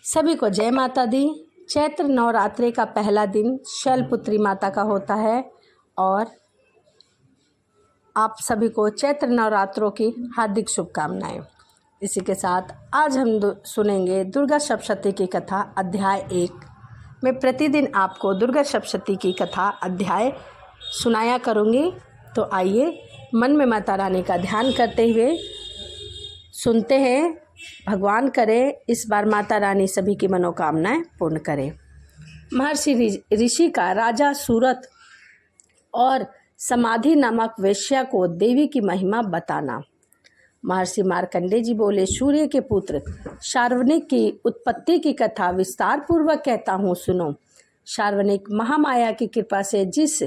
सभी को जय माता दी। चैत्र नवरात्रि का पहला दिन शैलपुत्री माता का होता है और आप सभी को चैत्र नवरात्रों की हार्दिक शुभकामनाएं। इसी के साथ आज हम सुनेंगे दुर्गा सप्तशती की कथा अध्याय 1। मैं प्रतिदिन आपको दुर्गा सप्तशती की कथा अध्याय सुनाया करूँगी, तो आइए मन में माता रानी का ध्यान करते हुए सुनते हैं। भगवान करे इस बार माता रानी सभी की मनोकामनाएं पूर्ण करे। महर्षि ऋषि का राजा सूरत और समाधि नामक वेश्या को देवी की महिमा बताना। महर्षि मार्कंडेय जी बोले, सूर्य के पुत्र शार्वणिक की उत्पत्ति की कथा विस्तार पूर्वक कहता हूँ, सुनो। शार्वणिक महामाया की कृपा से जिस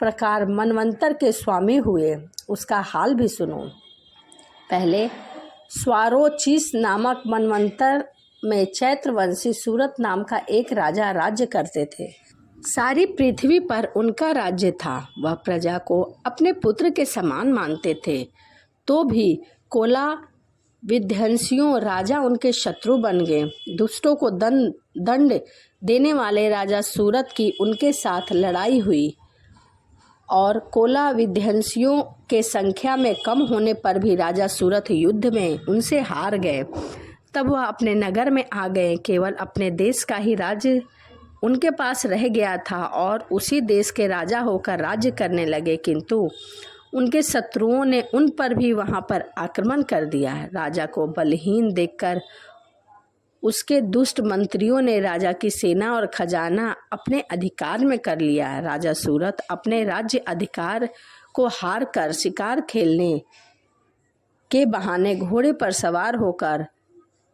प्रकार मनवंतर के स्वामी हुए उसका हाल भी सुनो। पहले स्वारोचिस नामक मनवंतर में चैत्रवंशी सूरत नाम का एक राजा राज्य करते थे। सारी पृथ्वी पर उनका राज्य था। वह प्रजा को अपने पुत्र के समान मानते थे, तो भी कोला विध्वंसियों राजा उनके शत्रु बन गए। दुष्टों को दंड देने वाले राजा सूरत की उनके साथ लड़ाई हुई और कोला विध्वंसियों के संख्या में कम होने पर भी राजा सूरत युद्ध में उनसे हार गए। तब वह अपने नगर में आ गए। केवल अपने देश का ही राज्य उनके पास रह गया था और उसी देश के राजा होकर राज्य करने लगे, किंतु उनके शत्रुओं ने उन पर भी वहां पर आक्रमण कर दिया। राजा को बलहीन देखकर उसके दुष्ट मंत्रियों ने राजा की सेना और खजाना अपने अधिकार में कर लिया। राजा सूरत अपने राज्य अधिकार को हार कर शिकार खेलने के बहाने घोड़े पर सवार होकर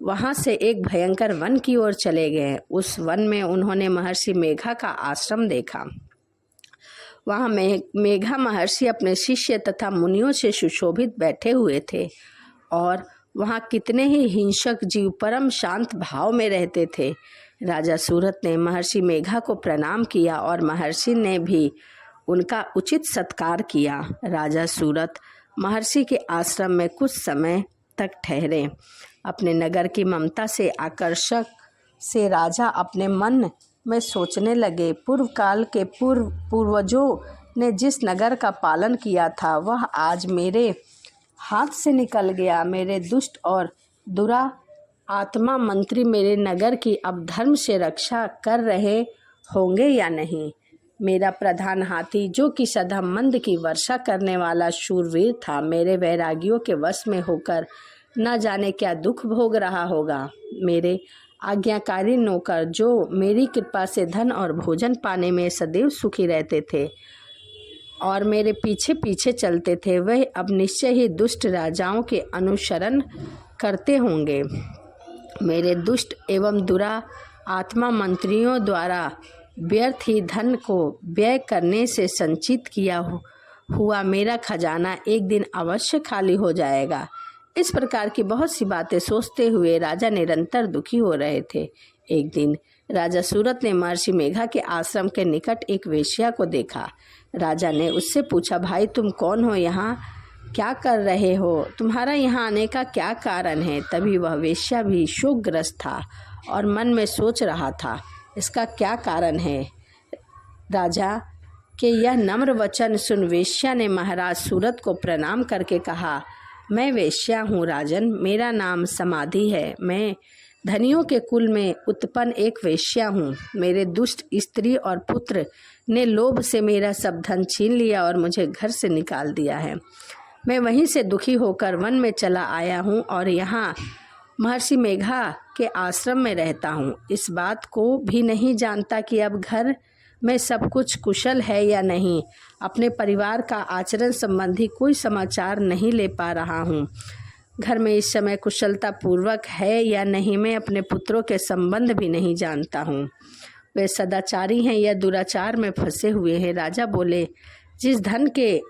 वहां से एक भयंकर वन की ओर चले गए। उस वन में उन्होंने महर्षि मेघा का आश्रम देखा। वहां मेघा महर्षि अपने शिष्य तथा मुनियों से सुशोभित बैठे हुए थे और वहाँ कितने ही हिंसक जीव परम शांत भाव में रहते थे। राजा सूरत ने महर्षि मेघा को प्रणाम किया और महर्षि ने भी उनका उचित सत्कार किया। राजा सूरत महर्षि के आश्रम में कुछ समय तक ठहरे। अपने नगर की ममता से आकर्षक से राजा अपने मन में सोचने लगे, पूर्व काल के पूर्वजों ने जिस नगर का पालन किया था वह आज मेरे हाथ से निकल गया। मेरे दुष्ट और दुरा आत्मा मंत्री मेरे नगर की अब धर्म से रक्षा कर रहे होंगे या नहीं। मेरा प्रधान हाथी, जो कि सदा मंद की वर्षा करने वाला शूरवीर था, मेरे वैरागियों के वश में होकर न जाने क्या दुख भोग रहा होगा। मेरे आज्ञाकारी नौकर, जो मेरी कृपा से धन और भोजन पाने में सदैव सुखी रहते थे और मेरे पीछे पीछे चलते थे, वह अब निश्चय ही दुष्ट राजाओं के अनुसरण करते होंगे। मेरे दुष्ट एवं दुरा आत्मा मंत्रियों द्वारा व्यर्थ ही धन को व्यय करने से संचित किया हुआ मेरा खजाना एक दिन अवश्य खाली हो जाएगा। इस प्रकार की बहुत सी बातें सोचते हुए राजा निरंतर दुखी हो रहे थे। एक दिन राजा सूरत ने महर्षि मेघा के आश्रम के निकट एक वेश्या को देखा। राजा ने उससे पूछा, भाई तुम कौन हो, यहाँ क्या कर रहे हो, तुम्हारा यहाँ आने का क्या कारण है। तभी वह वेश्या भी शोकग्रस्त था और मन में सोच रहा था, इसका क्या कारण है। राजा के यह नम्र वचन सुन वेश्या ने महाराज सूरत को प्रणाम करके कहा, मैं वेश्या हूँ राजन, मेरा नाम समाधि है। मैं धनियों के कुल में उत्पन्न एक वेश्या हूँ। मेरे दुष्ट स्त्री और पुत्र ने लोभ से मेरा सब धन छीन लिया और मुझे घर से निकाल दिया है। मैं वहीं से दुखी होकर वन में चला आया हूँ और यहाँ महर्षि मेघा के आश्रम में रहता हूँ। इस बात को भी नहीं जानता कि अब घर में सब कुछ कुशल है या नहीं। अपने परिवार का आचरण संबंधी कोई समाचार नहीं ले पा रहा हूँ। घर में इस समय कुशलता पूर्वक है या नहीं, मैं अपने पुत्रों के संबंध भी नहीं जानता हूँ। वे सदाचारी हैं या दुराचार में फंसे हुए हैं। राजा बोले, जिस धन के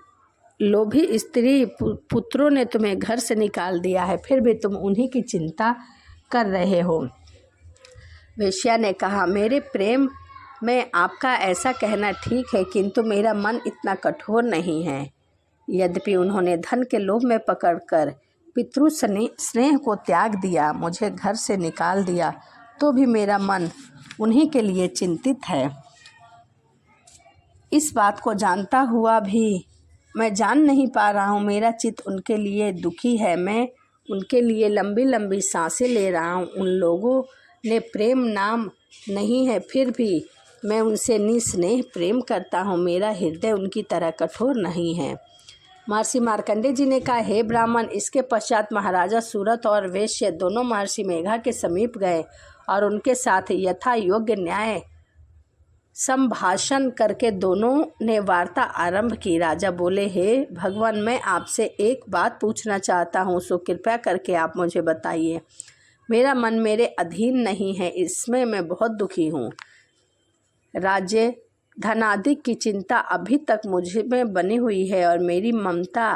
लोभी स्त्री पुत्रों ने तुम्हें घर से निकाल दिया है, फिर भी तुम उन्हीं की चिंता कर रहे हो। वेश्या ने कहा, मेरे प्रेम में आपका ऐसा कहना ठीक है, किंतु मेरा मन इतना कठोर नहीं है। यद्यपि उन्होंने धन के लोभ में पकड़कर पितृ स्नेह को त्याग दिया, मुझे घर से निकाल दिया, तो भी मेरा मन उन्हीं के लिए चिंतित है। इस बात को जानता हुआ भी मैं जान नहीं पा रहा हूँ, मेरा चित्त उनके लिए दुखी है। मैं उनके लिए लंबी लंबी सांसें ले रहा हूँ। उन लोगों ने प्रेम नाम नहीं है, फिर भी मैं उनसे निस्नेह प्रेम करता हूँ। मेरा हृदय उनकी तरह कठोर नहीं है। महर्षि मार्कंडेय जी ने कहा, हे ब्राह्मण। इसके पश्चात महाराजा सूरत और वैश्य दोनों महर्षि मेघा के समीप गए और उनके साथ यथा योग्य न्याय संभाषण करके दोनों ने वार्ता आरंभ की। राजा बोले, हे भगवान, मैं आपसे एक बात पूछना चाहता हूँ, सो कृपया करके आप मुझे बताइए। मेरा मन मेरे अधीन नहीं है, इसमें मैं बहुत दुखी हूँ। राज्य धनादि की चिंता अभी तक मुझ में बनी हुई है और मेरी ममता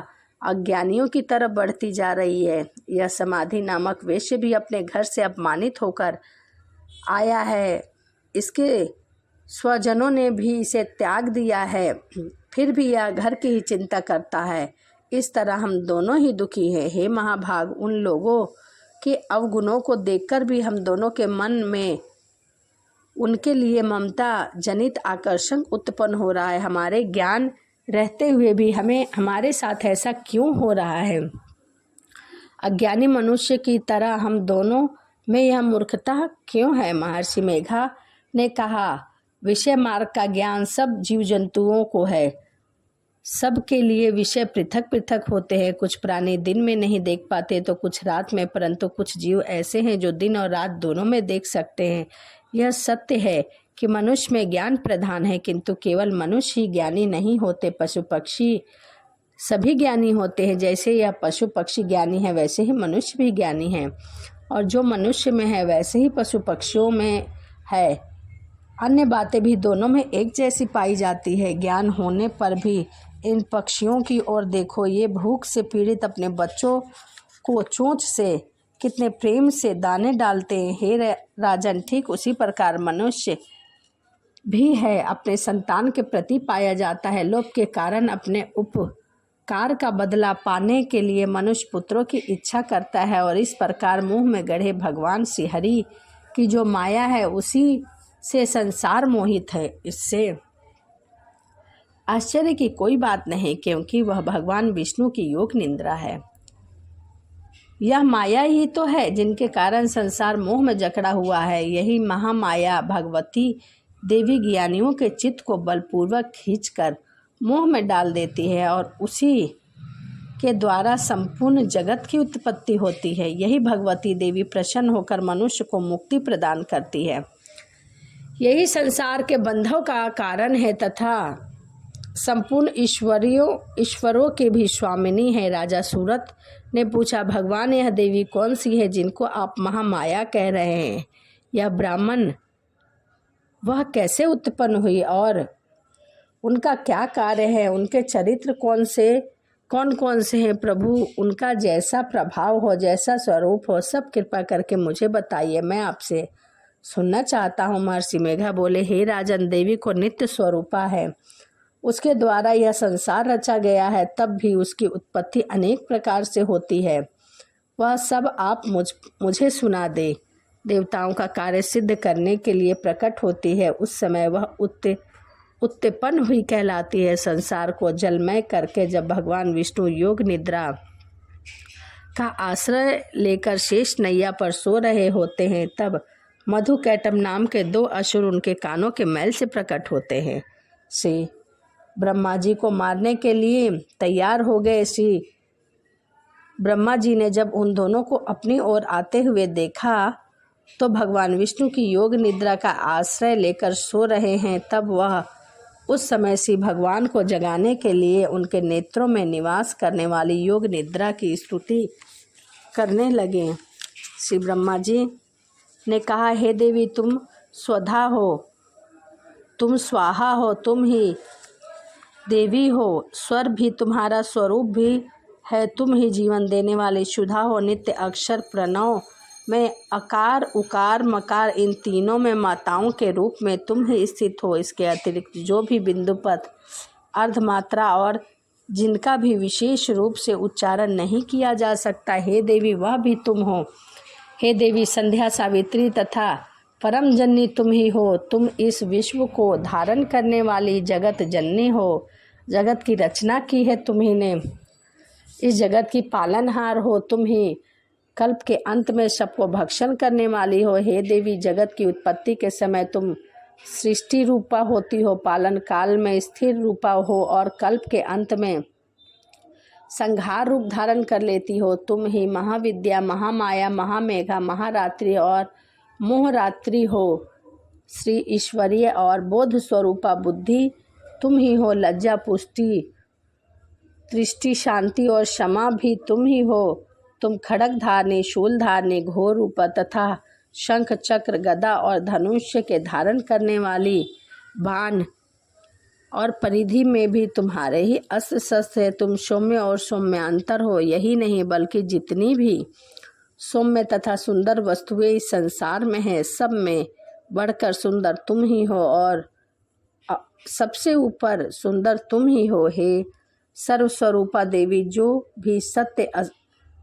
अज्ञानियों की तरफ बढ़ती जा रही है। यह समाधि नामक वैश्य भी अपने घर से अपमानित होकर आया है, इसके स्वजनों ने भी इसे त्याग दिया है, फिर भी यह घर की ही चिंता करता है। इस तरह हम दोनों ही दुखी हैं। हे महाभाग, उन लोगों के अवगुणों को देखकर भी हम दोनों के मन में उनके लिए ममता जनित आकर्षण उत्पन्न हो रहा है। हमारे ज्ञान रहते हुए भी हमें हमारे साथ ऐसा क्यों हो रहा है? अज्ञानी मनुष्य की तरह हम दोनों में यह मूर्खता क्यों है? महर्षि मेघा ने कहा, विषय मार्ग का ज्ञान सब जीव जंतुओं को है। सबके लिए विषय पृथक पृथक होते हैं। कुछ प्राणी दिन में नहीं देख पाते तो कुछ रात में, परंतु कुछ जीव ऐसे हैं जो दिन और रात दोनों में देख सकते हैं। यह सत्य है कि मनुष्य में ज्ञान प्रधान है, किंतु केवल मनुष्य ही ज्ञानी नहीं होते। पशु पक्षी सभी ज्ञानी होते हैं। जैसे यह पशु पक्षी ज्ञानी है, वैसे ही मनुष्य भी ज्ञानी है, और जो मनुष्य में है वैसे ही पशु पक्षियों में है। अन्य बातें भी दोनों में एक जैसी पाई जाती है। ज्ञान होने पर भी इन पक्षियों की ओर देखो, ये भूख से पीड़ित अपने बच्चों को चोंच से कितने प्रेम से दाने डालते हैं। हे राजन, ठीक उसी प्रकार मनुष्य भी है, अपने संतान के प्रति पाया जाता है। लोभ के कारण अपने उपकार का बदला पाने के लिए मनुष्य पुत्रों की इच्छा करता है, और इस प्रकार मुंह में गढ़े भगवान श्री हरि की जो माया है उसी से संसार मोहित है। इससे आश्चर्य की कोई बात नहीं, क्योंकि वह भगवान विष्णु की योग निद्रा है। यह माया ही तो है जिनके कारण संसार मोह में जकड़ा हुआ है। यही महामाया भगवती देवी ज्ञानियों के चित्त को बलपूर्वक खींचकर मोह में डाल देती है, और उसी के द्वारा संपूर्ण जगत की उत्पत्ति होती है। यही भगवती देवी प्रसन्न होकर मनुष्य को मुक्ति प्रदान करती है। यही संसार के बंधों का कारण है तथा संपूर्ण ईश्वरों के भी स्वामिनी है। राजा सूरत ने पूछा, भगवान, यह देवी कौन सी है जिनको आप महामाया कह रहे हैं? यह ब्राह्मण वह कैसे उत्पन्न हुई और उनका क्या कार्य है? उनके चरित्र कौन कौन से हैं? प्रभु, उनका जैसा प्रभाव हो, जैसा स्वरूप हो, सब कृपा करके मुझे बताइए, मैं आपसे सुनना चाहता हूँ। महर्षि मेघा बोले, हे राजन, देवी को नित्य स्वरूपा है, उसके द्वारा यह संसार रचा गया है, तब भी उसकी उत्पत्ति अनेक प्रकार से होती है। वह सब आप मुझे सुना दे। देवताओं का कार्य सिद्ध करने के लिए प्रकट होती है, उस समय वह उत्पन्न हुई कहलाती है। संसार को जलमय करके जब भगवान विष्णु योग निद्रा का आश्रय लेकर शेष नैया पर सो रहे होते हैं, तब मधुकैटभ नाम के 2 असुर उनके कानों के मैल से प्रकट होते हैं। श्री ब्रह्मा जी को मारने के लिए तैयार हो गए। श्री ब्रह्मा जी ने जब उन दोनों को अपनी ओर आते हुए देखा तो भगवान विष्णु की योग निद्रा का आश्रय लेकर सो रहे हैं, तब वह उस समय श्री भगवान को जगाने के लिए उनके नेत्रों में निवास करने वाली योग निद्रा की स्तुति करने लगे। श्री ब्रह्मा जी ने कहा, हे देवी, तुम स्वधा हो, तुम स्वाहा हो, तुम ही देवी हो, स्वर भी तुम्हारा स्वरूप भी है, तुम ही जीवन देने वाली शुद्धा हो। नित्य अक्षर प्रणव में अकार उकार मकार इन तीनों में माताओं के रूप में तुम ही स्थित हो। इसके अतिरिक्त जो भी बिंदुपद अर्धमात्रा और जिनका भी विशेष रूप से उच्चारण नहीं किया जा सकता, हे देवी, वह भी तुम हो। हे देवी, संध्या, सावित्री तथा परम जननी तुम ही हो, तुम इस विश्व को धारण करने वाली जगत जननी हो। जगत की रचना की है तुम ही ने, इस जगत की पालनहार हो तुम ही। कल्प के अंत में सबको भक्षण करने वाली हो। हे देवी, जगत की उत्पत्ति के समय तुम सृष्टि रूपा होती हो, पालन काल में स्थिर रूपा हो और कल्प के अंत में संहार रूप धारण कर लेती हो। तुम ही महाविद्या, महामाया, महामेघा, महारात्रि और मोहरात्रि हो। श्री ईश्वरीय और बोध स्वरूपा बुद्धि तुम ही हो। लज्जा, पुष्टि, दृष्टि, शांति और क्षमा भी तुम ही हो। तुम खड़ग धारणी, शूल धारणी, घोर रूपा तथा शंख, चक्र, गदा और धनुष्य के धारण करने वाली, बाण और परिधि में भी तुम्हारे ही अस्त्र शस्त्र है। तुम सौम्य और सौम्यांतर हो। यही नहीं बल्कि जितनी भी सौम्य तथा सुंदर वस्तुएं इस संसार में है, सब में बढ़कर सुंदर तुम ही हो और सबसे ऊपर सुंदर तुम ही हो। हे सर्वस्वरूपा देवी, जो भी सत्य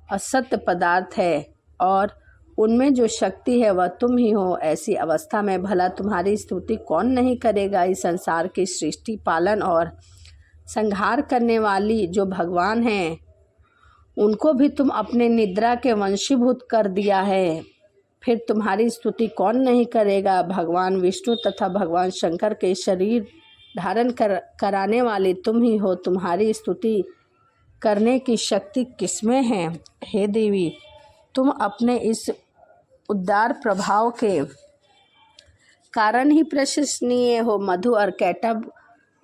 असत्य पदार्थ है और उनमें जो शक्ति है वह तुम ही हो। ऐसी अवस्था में भला तुम्हारी स्तुति कौन नहीं करेगा। इस संसार की सृष्टि, पालन और संहार करने वाली जो भगवान हैं, उनको भी तुम अपने निद्रा के वंशीभूत कर दिया है, फिर तुम्हारी स्तुति कौन नहीं करेगा। भगवान विष्णु तथा भगवान शंकर के शरीर धारण कराने वाले तुम ही हो। तुम्हारी स्तुति करने की शक्ति किसमें है। हे देवी, तुम अपने इस उदार प्रभाव के कारण ही प्रशंसनीय हो। मधु और कैटभ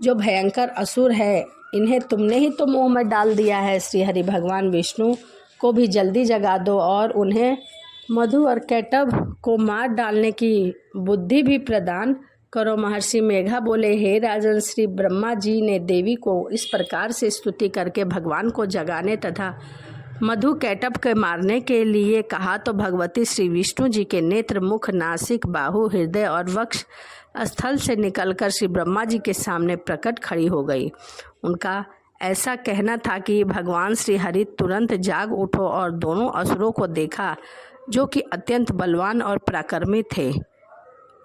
जो भयंकर असुर है, इन्हें तुमने ही तो मुंह में डाल दिया है। श्री हरि भगवान विष्णु को भी जल्दी जगा दो और उन्हें मधु और कैटभ को मार डालने की बुद्धि भी प्रदान करो। महर्षि मेघा बोले, हे राजन, श्री ब्रह्मा जी ने देवी को इस प्रकार से स्तुति करके भगवान को जगाने तथा मधु कैटभ के मारने के लिए कहा तो भगवती श्री विष्णु जी के नेत्र, मुख, नासिक, बाहु, हृदय और वक्ष स्थल से निकलकर श्री ब्रह्मा जी के सामने प्रकट खड़ी हो गई। उनका ऐसा कहना था कि भगवान श्री हरि तुरंत जाग उठो और दोनों असुरों को देखा जो कि अत्यंत बलवान और पराक्रमी थे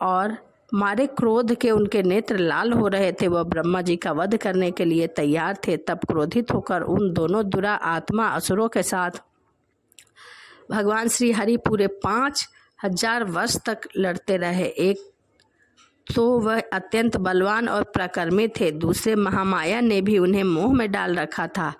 और मारे क्रोध के उनके नेत्र लाल हो रहे थे। वह ब्रह्मा जी का वध करने के लिए तैयार थे। तब क्रोधित होकर उन दोनों दुरा आत्मा असुरों के साथ भगवान श्री हरि पूरे 5000 वर्ष तक लड़ते रहे। एक तो वह अत्यंत बलवान और पराक्रमी थे, दूसरे महामाया ने भी उन्हें मोह में डाल रखा था।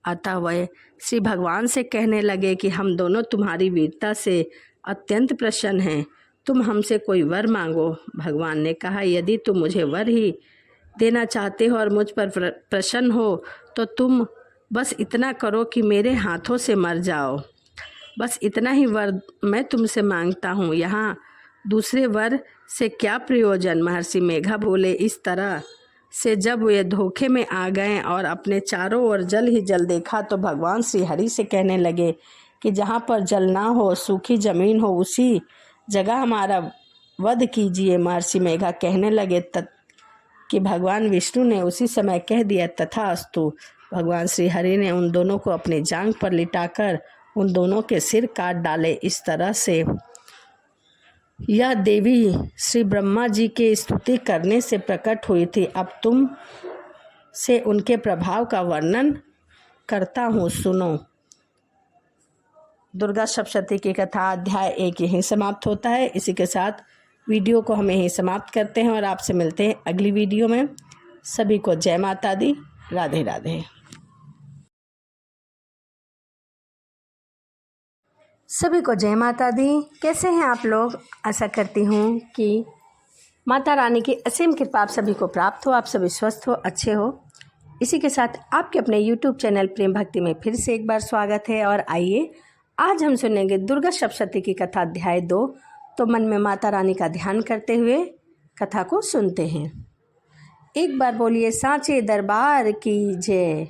अतः वह श्री भगवान से कहने लगे कि हम दोनों तुम्हारी वीरता से अत्यंत प्रसन्न हैं, तुम हमसे कोई वर मांगो। भगवान ने कहा, यदि तुम मुझे वर ही देना चाहते हो और मुझ पर प्रसन्न हो तो तुम बस इतना करो कि मेरे हाथों से मर जाओ। बस इतना ही वर मैं तुमसे मांगता हूँ, यहाँ दूसरे वर से क्या प्रयोजन। महर्षि मेघा बोले, इस तरह से जब वे धोखे में आ गए और अपने चारों ओर जल ही जल देखा तो भगवान श्री हरि से कहने लगे कि जहाँ पर जल ना हो, सूखी जमीन हो, उसी जगह हमारा वध कीजिए। महर्षि मेघा कहने लगे कि भगवान विष्णु ने उसी समय कह दिया, तथास्तु। भगवान श्री हरि ने उन दोनों को अपनी जांघ पर लिटाकर उन दोनों के सिर काट डाले। इस तरह से यह देवी श्री ब्रह्मा जी की स्तुति करने से प्रकट हुई थी। अब तुम से उनके प्रभाव का वर्णन करता हूँ, सुनो। दुर्गा सप्तशती की कथा अध्याय 1 यहीं समाप्त होता है। इसी के साथ वीडियो को हम यहीं समाप्त करते हैं और आपसे मिलते हैं अगली वीडियो में। सभी को जय माता दी, राधे राधे। सभी को जय माता दी। कैसे हैं आप लोग? आशा करती हूँ कि माता रानी की असीम कृपा आप सभी को प्राप्त हो, आप सभी स्वस्थ हो, अच्छे हो। इसी के साथ आपके अपने YouTube चैनल प्रेम भक्ति में फिर से एक बार स्वागत है। और आइए आज हम सुनेंगे दुर्गा सप्तशती की कथा अध्याय 2। तो मन में माता रानी का ध्यान करते हुए कथा को सुनते हैं। एक बार बोलिए, सांचे दरबार की जय।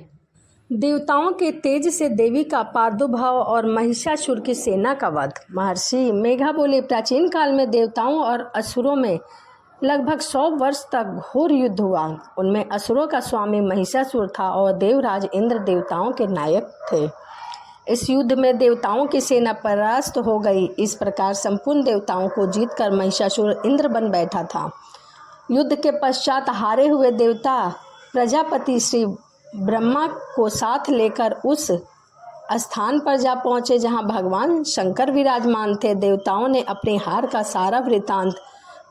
देवताओं के तेज से देवी का प्रादुर्भाव और महिषासुर की सेना का वध। महर्षि मेघा बोले, प्राचीन काल में देवताओं और असुरों में लगभग 100 वर्ष तक घोर युद्ध हुआ। उनमें असुरों का स्वामी महिषासुर था और देवराज इंद्र देवताओं के नायक थे। इस युद्ध में देवताओं की सेना परास्त हो गई। इस प्रकार संपूर्ण देवताओं को जीतकर महिषासुर इंद्र बन बैठा था। युद्ध के पश्चात हारे हुए देवता प्रजापति श्री ब्रह्मा को साथ लेकर उस स्थान पर जा पहुंचे जहां भगवान शंकर विराजमान थे। देवताओं ने अपने हार का सारा वृतांत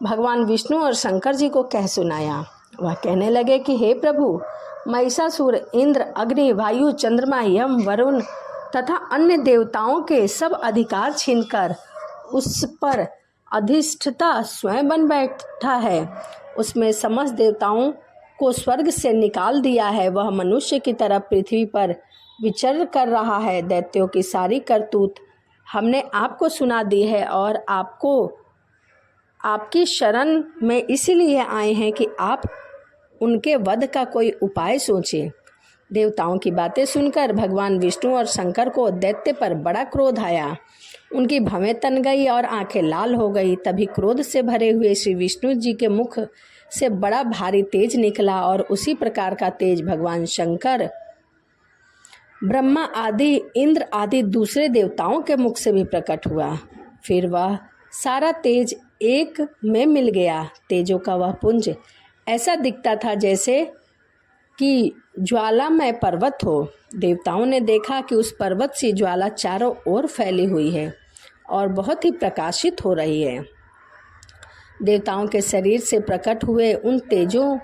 भगवान विष्णु और शंकर जी को कह सुनाया। वह कहने लगे कि हे प्रभु, महिषासुर इंद्र, अग्नि, वायु, चंद्रमा, यम, वरुण तथा अन्य देवताओं के सब अधिकार छीनकर उस पर अधिष्ठता स्वयं बन बैठा है। उसमें समस्त देवताओं को स्वर्ग से निकाल दिया है। वह मनुष्य की तरह पृथ्वी पर विचर कर रहा है। दैत्यों की सारी करतूत हमने आपको सुना दी है और आपको आपकी शरण में इसीलिए आए हैं कि आप उनके वध का कोई उपाय सोचें। देवताओं की बातें सुनकर भगवान विष्णु और शंकर को दैत्य पर बड़ा क्रोध आया। उनकी भवें तन गई और आंखें लाल हो गई। तभी क्रोध से भरे हुए श्री विष्णु जी के मुख से बड़ा भारी तेज निकला और उसी प्रकार का तेज भगवान शंकर, ब्रह्मा आदि, इंद्र आदि दूसरे देवताओं के मुख से भी प्रकट हुआ। फिर वह सारा तेज एक में मिल गया। तेजों का वह पुंज ऐसा दिखता था जैसे कि ज्वालामय पर्वत हो। देवताओं ने देखा कि उस पर्वत सी ज्वाला चारों ओर फैली हुई है और बहुत ही प्रकाशित हो रही है। देवताओं के शरीर से प्रकट हुए उन तेजों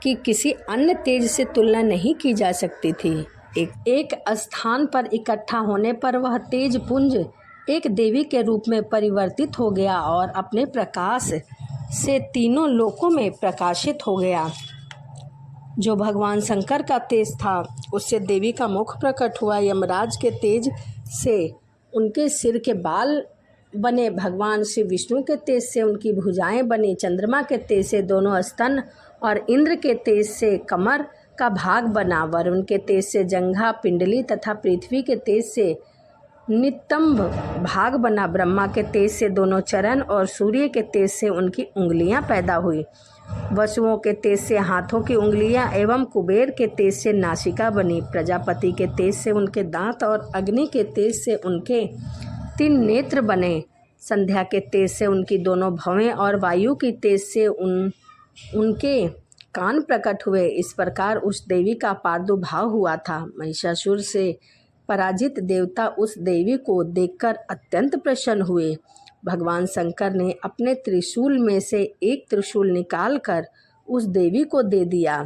की किसी अन्य तेज से तुलना नहीं की जा सकती थी। एक स्थान पर इकट्ठा होने पर वह तेज पुंज एक देवी के रूप में परिवर्तित हो गया और अपने प्रकाश से तीनों लोकों में प्रकाशित हो गया। जो भगवान शंकर का तेज था उससे देवी का मुख प्रकट हुआ। यमराज के तेज से उनके सिर के बाल बने। भगवान श्री विष्णु के तेज से उनकी भुजाएं बनी। चंद्रमा के तेज से दोनों स्तन और इंद्र के तेज से कमर का भाग बना। वरुण के तेज से जंघा, पिंडली तथा पृथ्वी के तेज से नितंब भाग बना। ब्रह्मा के तेज से दोनों चरण और सूर्य के तेज से उनकी उंगलियां पैदा हुई। वसुओं के तेज से हाथों की उंगलियां एवं कुबेर के तेज से नासिका बनी। प्रजापति के तेज से उनके दांत और अग्नि के तेज से उनके 3 नेत्र बने। संध्या के तेज से उनकी दोनों भवें और वायु की तेज से उनके कान प्रकट हुए। इस प्रकार उस देवी का प्रादुर्भाव हुआ था। महिषासुर से पराजित देवता उस देवी को देखकर अत्यंत प्रसन्न हुए। भगवान शंकर ने अपने त्रिशूल में से एक त्रिशूल निकालकर उस देवी को दे दिया।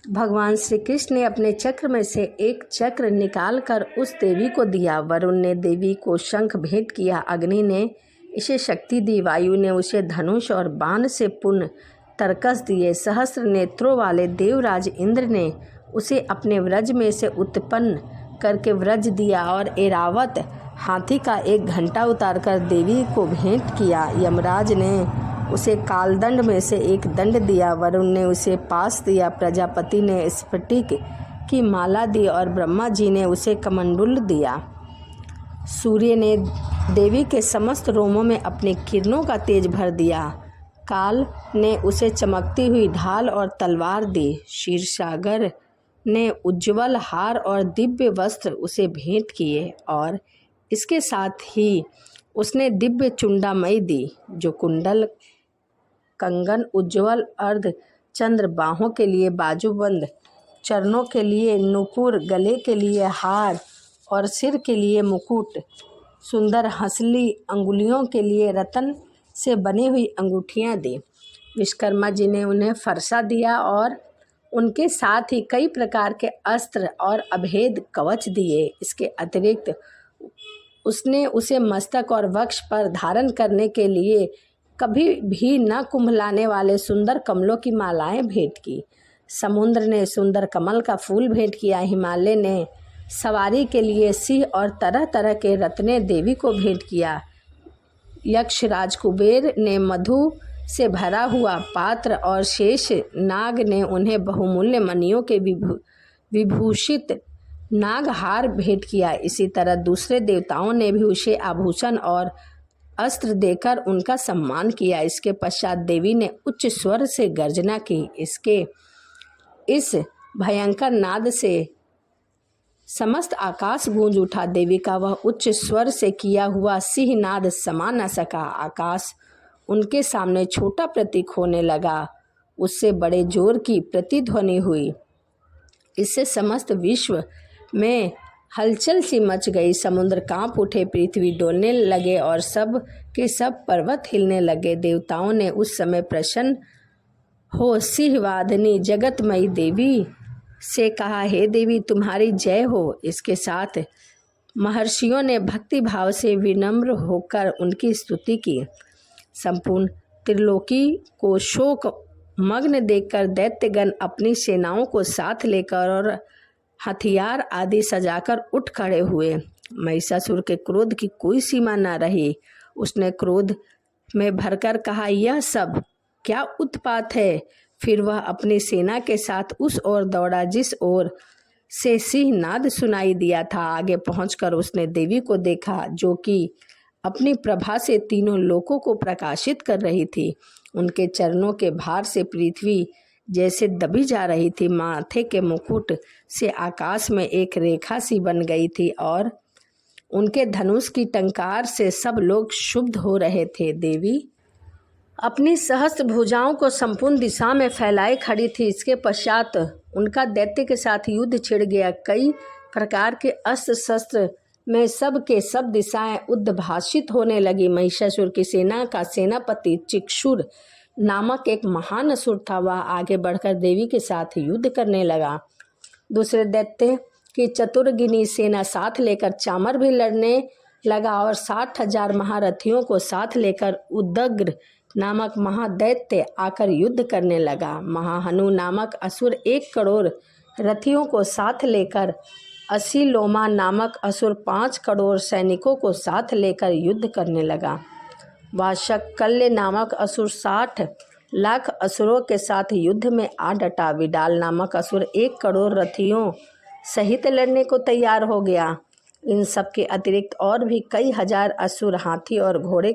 भगवान श्री कृष्ण ने अपने चक्र में से एक चक्र निकालकर उस देवी को दिया। वरुण ने देवी को शंख भेंट किया। अग्नि ने इसे शक्ति दी। वायु ने उसे धनुष और बाण से पूर्ण तरकस दिए। सहस्त्र नेत्रों वाले देवराज इंद्र ने उसे अपने व्रज में से उत्पन्न करके व्रज दिया और ऐरावत हाथी का एक घंटा उतारकर देवी को भेंट किया। यमराज ने उसे कालदंड में से एक दंड दिया। वरुण ने उसे पास दिया। प्रजापति ने स्फटिक की माला दी और ब्रह्मा जी ने उसे कमंडल दिया। सूर्य ने देवी के समस्त रोमों में अपनी किरणों का तेज भर दिया। काल ने उसे चमकती हुई ढाल और तलवार दी। क्षीरसागर ने उज्ज्वल हार और दिव्य वस्त्र उसे भेंट किए और इसके साथ ही उसने दिव्य चुंडामई दी, जो कुंडल, कंगन, उज्ज्वल अर्ध चंद्र, बाहों के लिए बाजूबंद, चरणों के लिए नुपुर, गले के लिए हार और सिर के लिए मुकुट, सुंदर हंसली, अंगुलियों के लिए रतन से बनी हुई अंगूठियां दी। विश्वकर्मा जी ने उन्हें फरसा दिया और उनके साथ ही कई प्रकार के अस्त्र और अभेद कवच दिए। इसके अतिरिक्त उसने उसे मस्तक और वक्ष पर धारण करने के लिए कभी भी न कुंभलाने वाले सुंदर कमलों की मालाएं भेंट की। समुद्र ने सुंदर कमल का फूल भेंट किया। हिमालय ने सवारी के लिए सिंह और तरह तरह के रत्ने देवी को भेंट किया। यक्ष राज कुबेर ने मधु से भरा हुआ पात्र और शेष नाग ने उन्हें बहुमूल्य मणियों के विभूषित नागहार भेंट किया। इसी तरह दूसरे देवताओं ने भी उसे आभूषण और अस्त्र देकर उनका सम्मान किया। इसके पश्चात देवी ने उच्च स्वर से गर्जना की। इस भयंकर नाद से समस्त आकाश गूंज उठा। देवी का वह उच्च स्वर से किया हुआ सिंहनाद समा न सका। आकाश उनके सामने छोटा प्रतीक होने लगा। उससे बड़े जोर की प्रतिध्वनि हुई। इससे समस्त विश्व में हलचल सी मच गई। समुद्र कांप उठे, पृथ्वी डोलने लगे और सब के सब पर्वत हिलने लगे। देवताओं ने उस समय प्रसन्न हो सिंहवादिनी जगतमयी देवी से कहा, हे देवी तुम्हारी जय हो। इसके साथ महर्षियों ने भक्ति भाव से विनम्र होकर उनकी स्तुति की। संपूर्ण त्रिलोकी को शोक मग्न देखकर दैत्यगण अपनी सेनाओं को साथ लेकर और हथियार आदि सजाकर उठ खड़े हुए। महिषासुर के क्रोध की कोई सीमा न रही। उसने क्रोध में भरकर कहा, यह सब क्या उत्पात है। फिर वह अपनी सेना के साथ उस ओर दौड़ा जिस ओर से सिंहनाद सुनाई दिया था। आगे पहुंचकर उसने देवी को देखा, जो कि अपनी प्रभा से तीनों लोकों को प्रकाशित कर रही थी। उनके चरणों के भार से पृथ्वी जैसे दबी जा रही थी। माथे के मुकुट से आकाश में एक रेखा सी बन गई थी और उनके धनुष की टंकार से सब लोग क्षुब्ध हो रहे थे। देवी अपनी सहस्त्र भुजाओं को संपूर्ण दिशा में फैलाए खड़ी थी। इसके पश्चात उनका दैत्य के साथ युद्ध छिड़ गया। कई प्रकार के अस्त्र शस्त्र में सब के सब दिशाएं उद्भासित होने लगी। महिषासुर की सेना का सेनापति चिक्षुर नामक एक महान असुर था। वह आगे बढ़कर देवी के साथ युद्ध करने लगा। दूसरे दैत्य की चतुर्गिनी सेना साथ लेकर चामर भी लड़ने लगा और 60,000 महारथियों को साथ लेकर उदग्र नामक महादैत्य आकर युद्ध करने लगा। महाहनु नामक असुर 1 करोड़ रथियों को साथ लेकर, असीलोमा नामक असुर 5 करोड़ सैनिकों को साथ लेकर युद्ध करने लगा। वाशकल्य नामक असुर 60 लाख असुरों के साथ युद्ध में आ डटा। विडाल नामक असुर 1 करोड़ रथियों सहित लड़ने को तैयार हो गया। इन सब के अतिरिक्त और भी कई हजार असुर हाथी और घोड़े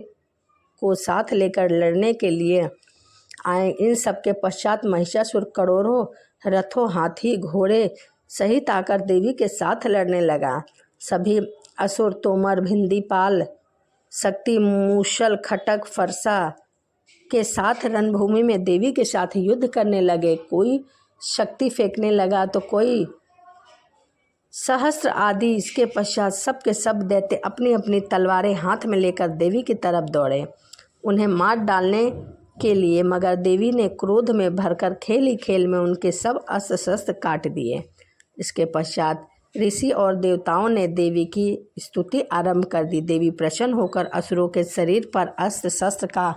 को साथ लेकर लड़ने के लिए आए। इन सब के पश्चात महिषासुर करोड़ों रथों, हाथी, घोड़े सहित आकर देवी के साथ लड़ने लगा। सभी असुर तोमर, भिंदीपाल, शक्ति, मूषल, खटक, फरसा के साथ रणभूमि में देवी के साथ युद्ध करने लगे। कोई शक्ति फेंकने लगा तो कोई सहस्त्र आदि। इसके पश्चात सब के सब दैत्य अपनी अपनी तलवारें हाथ में लेकर देवी की तरफ दौड़े उन्हें मार डालने के लिए, मगर देवी ने क्रोध में भरकर खेल ही खेल में उनके सब अस्त्र शस्त्र काट दिए। इसके पश्चात ऋषि और देवताओं ने देवी की स्तुति आरंभ कर दी। देवी प्रसन्न होकर असुरों के शरीर पर अस्त्र शस्त्र का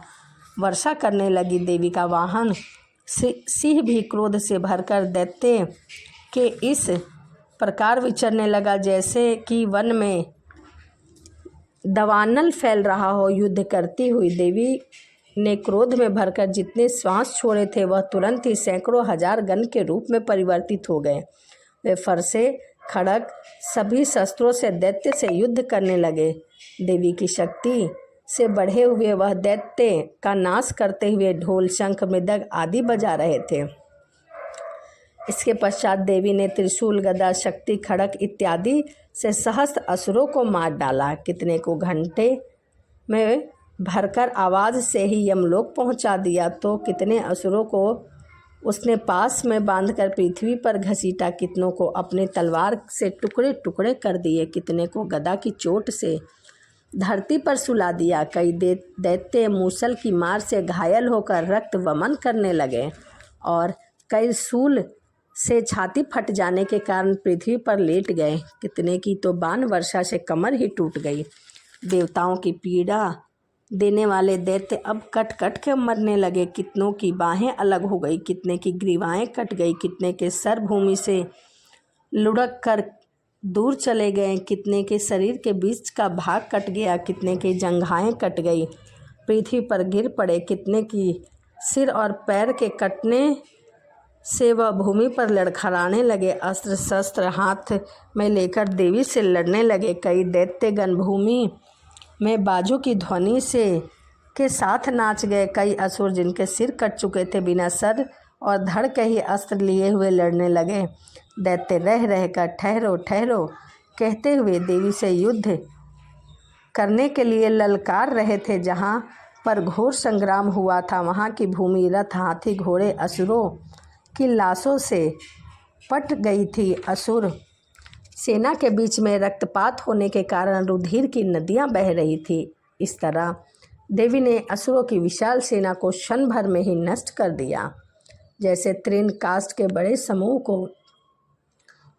वर्षा करने लगी। देवी का वाहन सिंह भी क्रोध से भरकर दैत्य के इस प्रकार विचरने लगा जैसे कि वन में दवानल फैल रहा हो। युद्ध करती हुई देवी ने क्रोध में भरकर जितने श्वास छोड़े थे वह तुरंत ही सैकड़ों हजार गण के रूप में परिवर्तित हो गए। वे फरसे, खड़ग सभी शस्त्रों से दैत्य से युद्ध करने लगे। देवी की शक्ति से बढ़े हुए वह दैत्य का नाश करते हुए ढोल, शंख, मृदंग आदि बजा रहे थे। इसके पश्चात देवी ने त्रिशूल, गदा, शक्ति, खड़ग इत्यादि से सहस्त्र असुरों को मार डाला। कितने को घंटे में भरकर आवाज़ से ही यमलोक पहुंचा दिया तो कितने असुरों को उसने पास में बांधकर पृथ्वी पर घसीटा। कितनों को अपने तलवार से टुकड़े टुकड़े कर दिए। कितने को गदा की चोट से धरती पर सुला दिया। कई दैत्य मूसल की मार से घायल होकर रक्त वमन करने लगे और कई शूल से छाती फट जाने के कारण पृथ्वी पर लेट गए। कितने की तो बाण वर्षा से कमर ही टूट गई। देवताओं की पीड़ा देने वाले दैत्य अब कट कट के मरने लगे। कितनों की बाहें अलग हो गई, कितने की ग्रीवाएं कट गई, कितने के सर भूमि से लुढ़क कर दूर चले गए, कितने के शरीर के बीच का भाग कट गया, कितने की जंघाएं कट गई, पृथ्वी पर गिर पड़े। कितने की सिर और पैर के कटने से वह भूमि पर लड़खड़ाने लगे। अस्त्र शस्त्र हाथ में लेकर देवी से लड़ने लगे। कई दैत्यगण भूमि में बाजों की ध्वनि से के साथ नाच गए। कई असुर जिनके सिर कट चुके थे बिना सर और धड़ के ही अस्त्र लिए हुए लड़ने लगे। दैत्य रह रहकर ठहरो ठहरो कहते हुए देवी से युद्ध करने के लिए ललकार रहे थे। जहाँ पर घोर संग्राम हुआ था वहाँ की भूमि रथ, हाथी, घोड़े, असुरों की लाशों से पट गई थी। असुर सेना के बीच में रक्तपात होने के कारण रुधिर की नदियाँ बह रही थी। इस तरह देवी ने असुरों की विशाल सेना को क्षण भर में ही नष्ट कर दिया। जैसे तृण काष्ठ के बड़े समूह को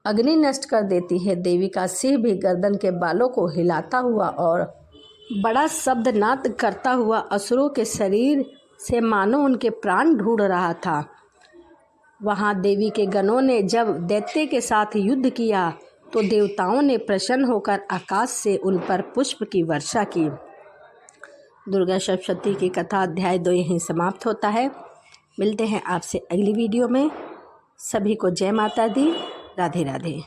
अग्नि नष्ट कर देती है, देवी का सिंह भी गर्दन के बालों को हिलाता हुआ और बड़ा शब्दनाद करता हुआ असुरों के शरीर से मानो उनके प्राण ढूंढ रहा था। वहाँ देवी के गणों ने जब दैत्य के साथ युद्ध किया तो देवताओं ने प्रसन्न होकर आकाश से उन पर पुष्प की वर्षा की। दुर्गा सप्तशती की कथा अध्याय 2 यहीं समाप्त होता है। मिलते हैं आपसे अगली वीडियो में। सभी को जय माता दी। राधे राधे।